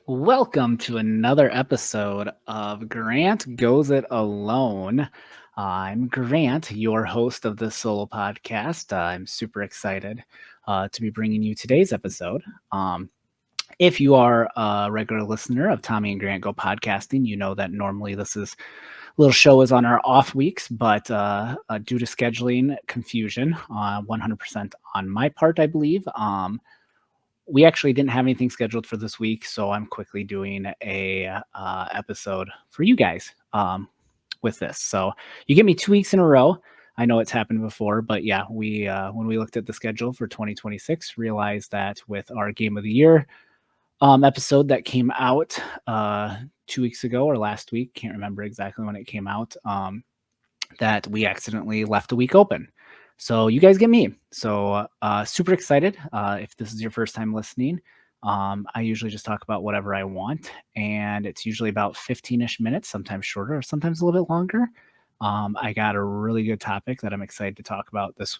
Welcome to another episode of Grant Goes It Alone. I'm Grant, your host of this solo podcast. I'm super excited to be bringing you today's episode. If you are a regular listener of Tommy and Grant Go podcasting, you know that normally this little show is on our off weeks, but due to scheduling confusion, 100% on my part, I believe. We actually didn't have anything scheduled for this week, so I'm quickly doing a episode for you guys with this. So you get me 2 weeks in a row. I know it's happened before, but yeah, we when we looked at the schedule for 2026, realized that with our Game of the Year episode that came out 2 weeks ago or last week, can't remember exactly when it came out, that we accidentally left a week open. So you guys get me. So super excited. If this is your first time listening, I usually just talk about whatever I want, and it's usually about 15-ish minutes, sometimes shorter, or sometimes a little bit longer. I got a really good topic that I'm excited to talk about this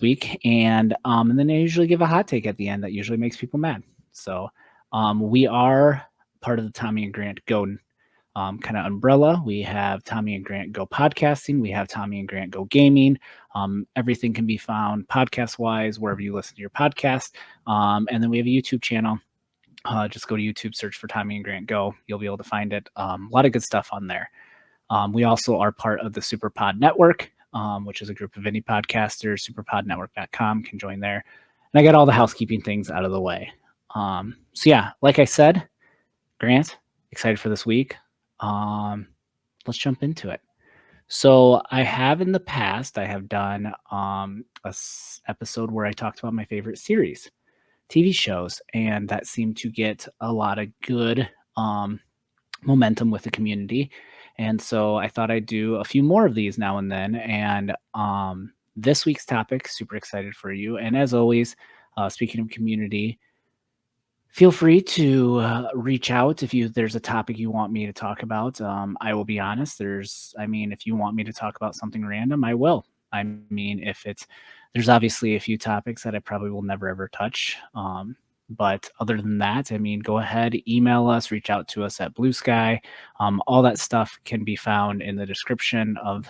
week, and then I usually give a hot take at the end that usually makes people mad. So we are part of the Tommy and Grant Go kind of umbrella. We have Tommy and Grant Go podcasting. We have Tommy and Grant Go gaming. Everything can be found podcast wise wherever you listen to your podcast. And then we have a YouTube channel. Just go to YouTube, search for Tommy and Grant Go. You'll be able to find it. A lot of good stuff on there. We also are part of the Superpod Network, which is a group of indie podcasters. Superpodnetwork.com can join there. And I got all the housekeeping things out of the way. So yeah, like I said, Grant, excited for this week. Let's jump into it. So I have in the past, I have done episode where I talked about my favorite series, TV shows, and that seemed to get a lot of good momentum with the community. And so I thought I'd do a few more of these now and then. And this week's topic, super excited for you. And as always, speaking of community, feel free to reach out if there's a topic you want me to talk about. I will be honest. If you want me to talk about something random, I will. There's obviously a few topics that I probably will never ever touch. But other than that, go ahead, email us, reach out to us at Blue Sky. All that stuff can be found in the description of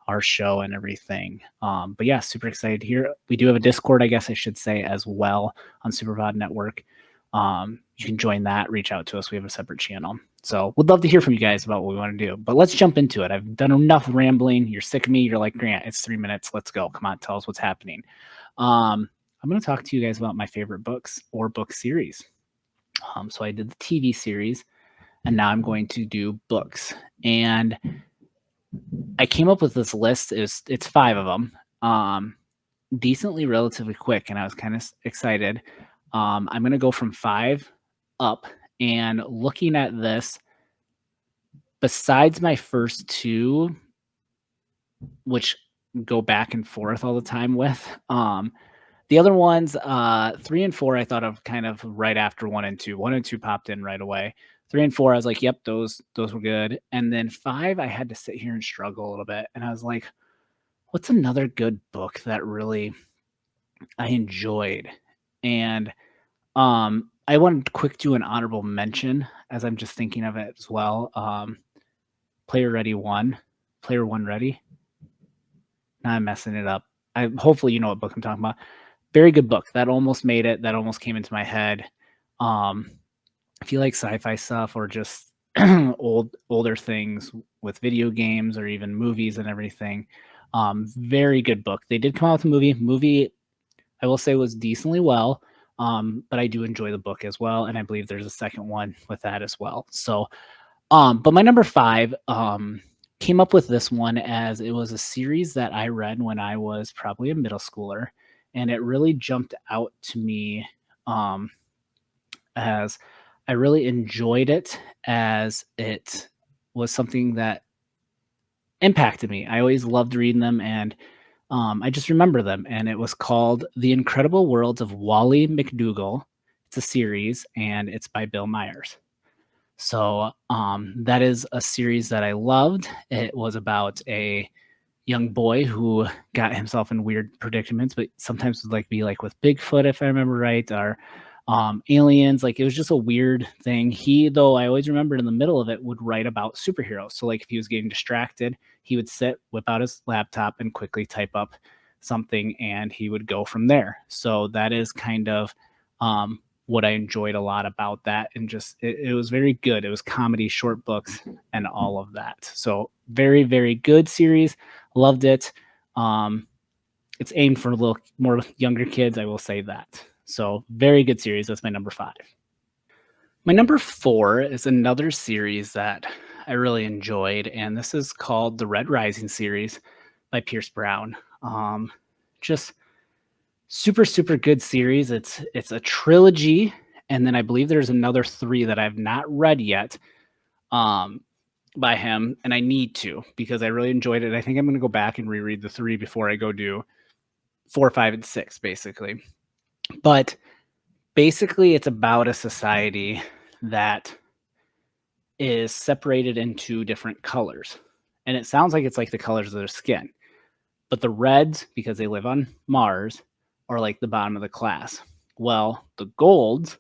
our show and everything. But yeah, super excited here. We do have a Discord, I guess I should say, as well on Superpod Network. You can join that, reach out to us. We have a separate channel. So we'd love to hear from you guys about what we want to do. But let's jump into it. I've done enough rambling. You're sick of me. You're like, Grant, it's 3 minutes. Let's go. Come on, tell us what's happening. I'm going to talk to you guys about my favorite books or book series. So I did the TV series, and now I'm going to do books. And I came up with this list. It's 5 of them. Decently relatively quick, and I was kind of excited. I'm going to go from 5 up, and looking at this, besides my first 2, which go back and forth all the time with, the other ones, 3 and 4, I thought of kind of right after 1 and 2. 1 and 2 popped in right away. 3 and 4, I was like, yep, those were good. And then 5, I had to sit here and struggle a little bit. And I was like, what's another good book that really I enjoyed? And I wanted to quick do an honorable mention as I'm just thinking of it as well. Player One Ready. Now I'm messing it up. Hopefully you know what book I'm talking about. Very good book. That almost made it. That almost came into my head. If you like sci-fi stuff or just older things with video games or even movies and everything, very good book. They did come out with a movie. Movie, I will say, was decently well. But I do enjoy the book as well, and I believe there's a second one with that as well. So, but my number 5 came up with this one as it was a series that I read when I was probably a middle schooler, and it really jumped out to me as I really enjoyed it, as it was something that impacted me. I always loved reading them, and I just remember them, and it was called The Incredible Worlds of Wally McDougall. It's a series, and it's by Bill Myers. So that is a series that I loved. It was about a young boy who got himself in weird predicaments, but sometimes would be like with Bigfoot, if I remember right, or aliens. Like, it was just a weird thing. He, though, I always remembered in the middle of it, would write about superheroes. So like if he was getting distracted, he would sit, whip out his laptop, and quickly type up something, and he would go from there. So that is kind of what I enjoyed a lot about that. And just it was very good. It was comedy, short books, and all of that. So very, very good series. Loved it. It's aimed for a little more younger kids, I will say that. So very good series. That's my number 5. My number 4 is another series that I really enjoyed, and this is called the Red Rising series by Pierce Brown. Just super, super good series. It's a trilogy, and then I believe there's another 3 that I've not read yet by him, and I need to because I really enjoyed it. I think I'm going to go back and reread the 3 before I go do 4, 5, and 6, basically. But basically, it's about a society that is separated into different colors. And it sounds like it's like the colors of their skin. But the reds, because they live on Mars, are like the bottom of the class. Well, the golds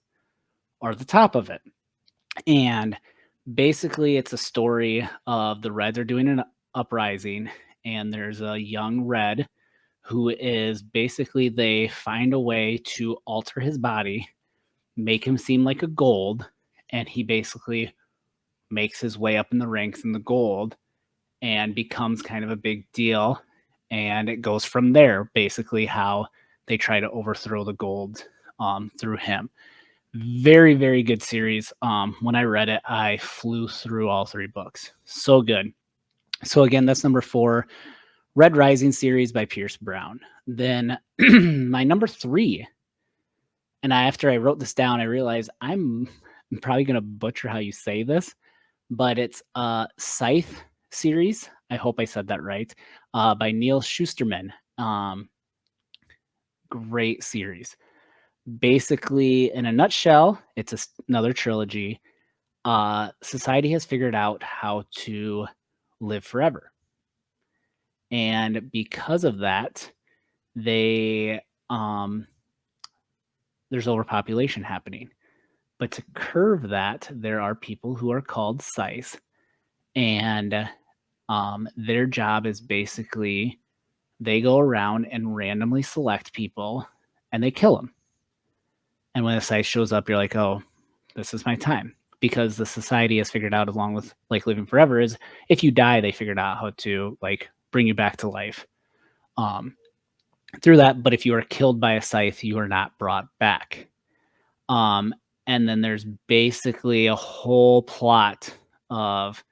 are the top of it. And basically, it's a story of the reds are doing an uprising, and there's a young red who is basically, they find a way to alter his body, make him seem like a gold, and he basically makes his way up in the ranks in the gold and becomes kind of a big deal. And it goes from there, basically, how they try to overthrow the gold through him. Very, very good series. When I read it, I flew through all 3 books. So good. So again, that's number 4, Red Rising series by Pierce Brown. Then my number 3, and after I wrote this down, I realized I'm probably going to butcher how you say this, but it's a Scythe series. I hope I said that right. By Neil Schusterman. Great series. Basically, in a nutshell, it's another trilogy. Society has figured out how to live forever. And because of that, they there's overpopulation happening. But to curb that, there are people who are called scythes, and their job is basically they go around and randomly select people, and they kill them. And when a scythe shows up, you're like, oh, this is my time. Because the society has figured out, along with like living forever, is if you die, they figured out how to like bring you back to life through that. But if you are killed by a scythe, you are not brought back. And then there's basically a whole plot of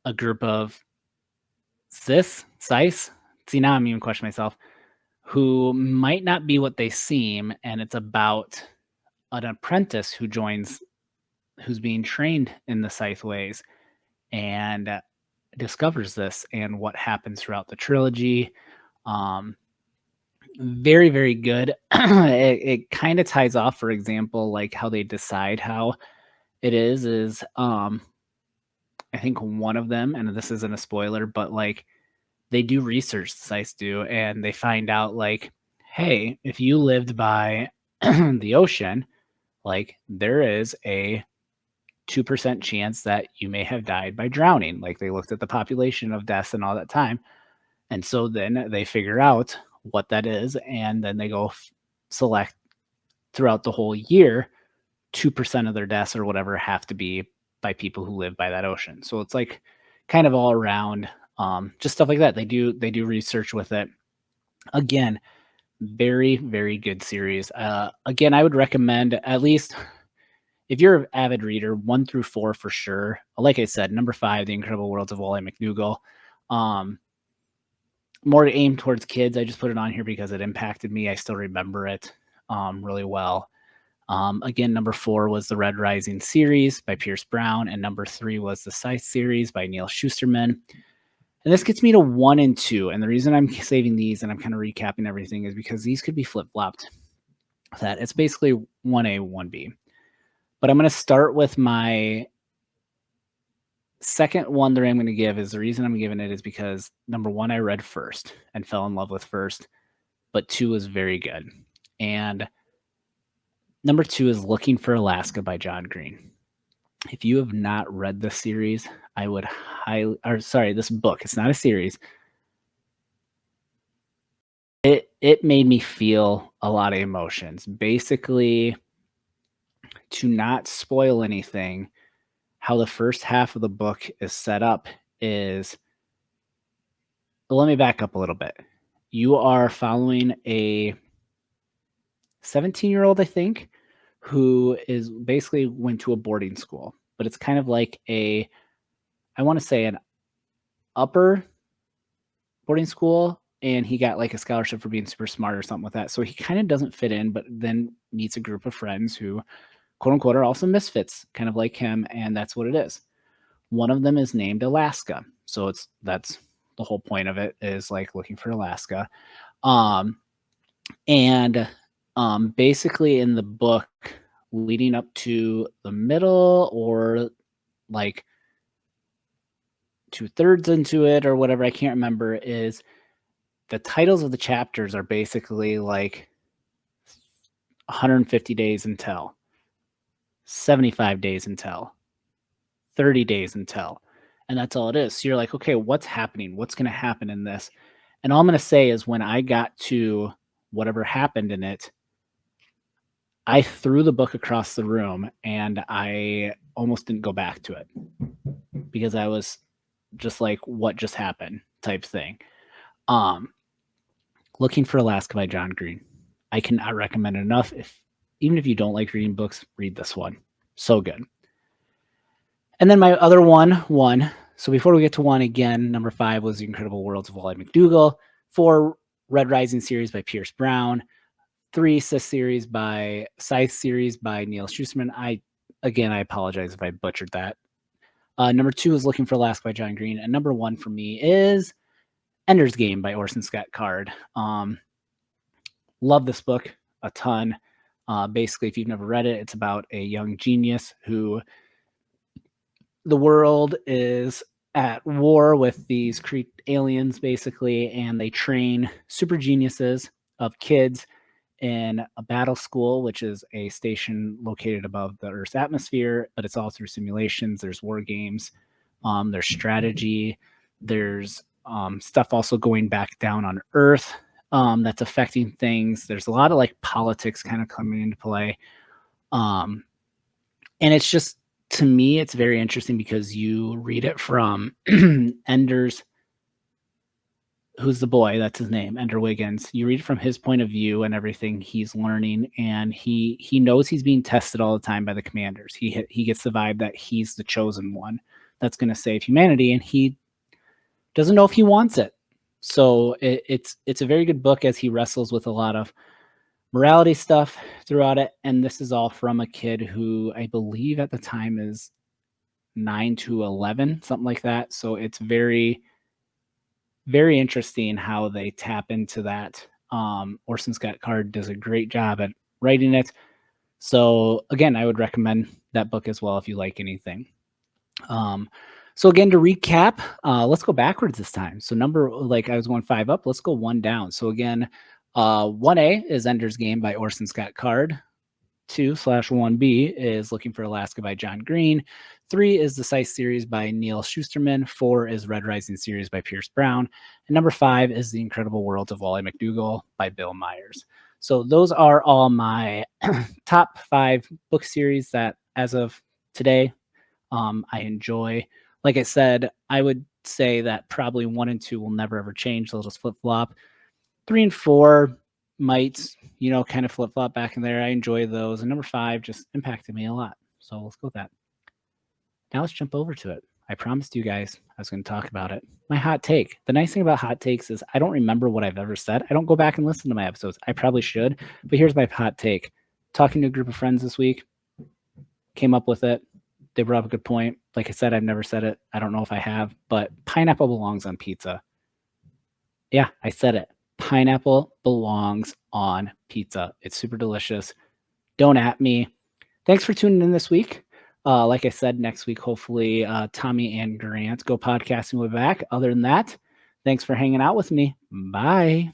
a group of scythes. See, now I'm even questioning myself, who might not be what they seem, and it's about an apprentice who joins, who's being trained in the scythe ways, and discovers this and what happens throughout the trilogy. Very, very good. It kind of ties off, for example, like how they decide how it is I think one of them, and this isn't a spoiler, but like they do research, the scythes do, and they find out like, hey, if you lived by the ocean, like there is a 2% chance that you may have died by drowning. Like they looked at the population of deaths and all that time. And so then they figure out what that is. And then they go select throughout the whole year, 2% of their deaths or whatever have to be by people who live by that ocean. So it's like kind of all around, just stuff like that. They do research with it. Again, very, very good series. Again, I would recommend, at least if you're an avid reader, 1 through 4 for sure. Like I said, number 5, The Incredible Worlds of Wally McDougall. More aimed towards kids. I just put it on here because it impacted me. I still remember it really well. Again, number 4 was the Red Rising series by Pierce Brown, and number 3 was the Scythe series by Neil Schusterman. And this gets me to 1 and 2. And the reason I'm saving these and I'm kind of recapping everything is because these could be flip-flopped. That it's basically 1A, 1B. But I'm going to start with my second one that I'm going to give. Is the reason I'm giving it is because number 1, I read first and fell in love with first, but 2 was very good. And Number 2 is Looking for Alaska by John Green. If you have not read this series, I would this book. It's not a series. It made me feel a lot of emotions. Basically, to not spoil anything, how the first half of the book is set up is, let me back up a little bit. You are following a 17-year-old, I think, who is basically went to a boarding school, but it's kind of like I want to say an upper boarding school, and he got like a scholarship for being super smart or something like that. So he kind of doesn't fit in, but then meets a group of friends who, quote unquote, are also misfits, kind of like him, and that's what it is. One of them is named Alaska, so that's the whole point of it, is like looking for Alaska. And basically in the book, leading up to the middle, or like 2/3 into it or whatever, I can't remember, is the titles of the chapters are basically like 150 days until, 75 days until, 30 days until, and that's all it is. So you're like, okay, what's happening? What's going to happen in this? And all I'm going to say is, when I got to whatever happened in it, I threw the book across the room and I almost didn't go back to it, because I was just like, what just happened type thing. Looking for Alaska by John Green. I cannot recommend it enough. Even if you don't like reading books, read this one. So good. And then my other one. So before we get to one, again, number 5 was The Incredible Worlds of Wally McDougall. 4, Red Rising series by Pierce Brown. 3, Scythe series by Neil Schusterman. I apologize if I butchered that. Number 2 is Looking for Alaska by John Green. And number 1 for me is Ender's Game by Orson Scott Card. Love this book a ton. Basically, if you've never read it, it's about a young genius who, the world is at war with these aliens, basically, and they train super geniuses of kids in a battle school, which is a station located above the Earth's atmosphere, but it's all through simulations. There's war games, there's strategy, there's stuff also going back down on Earth that's affecting things. There's a lot of like politics kind of coming into play. And it's just, to me, it's very interesting because you read it from Ender's, who's the boy, that's his name, Ender Wiggins. You read it from his point of view and everything he's learning, and he knows he's being tested all the time by the commanders. He gets the vibe that he's the chosen one that's going to save humanity, and he doesn't know if he wants it. So it's a very good book as he wrestles with a lot of morality stuff throughout it. And this is all from a kid who I believe at the time is 9 to 11, something like that. So it's very, very interesting how they tap into that. Orson Scott Card does a great job at writing it. So again, I would recommend that book as well if you like anything. So again, to recap, let's go backwards this time. So I was going 5 up, let's go 1 down. So again, 1A is Ender's Game by Orson Scott Card. 2/1B is Looking for Alaska by John Green. 3 is the Scythe series by Neil Schusterman. 4 is Red Rising series by Pierce Brown. And number 5 is The Incredible Worlds of Wally McDougall by Bill Myers. So those are all my top 5 book series that, as of today, I enjoy. Like I said, I would say that probably 1 and 2 will never ever change. They'll just flip-flop. 3 and 4 might, kind of flip-flop back in there. I enjoy those. And number 5 just impacted me a lot. So let's go with that. Now let's jump over to it. I promised you guys I was going to talk about it. My hot take. The nice thing about hot takes is I don't remember what I've ever said. I don't go back and listen to my episodes. I probably should. But here's my hot take. Talking to a group of friends this week, came up with it. They brought up a good point. Like I said, I've never said it. I don't know if I have, but pineapple belongs on pizza. Yeah, I said it. Pineapple belongs on pizza. It's super delicious. Don't at me. Thanks for tuning in this week. Like I said, next week, hopefully, Tommy and Grant Go Podcasting will be back. Other than that, thanks for hanging out with me. Bye.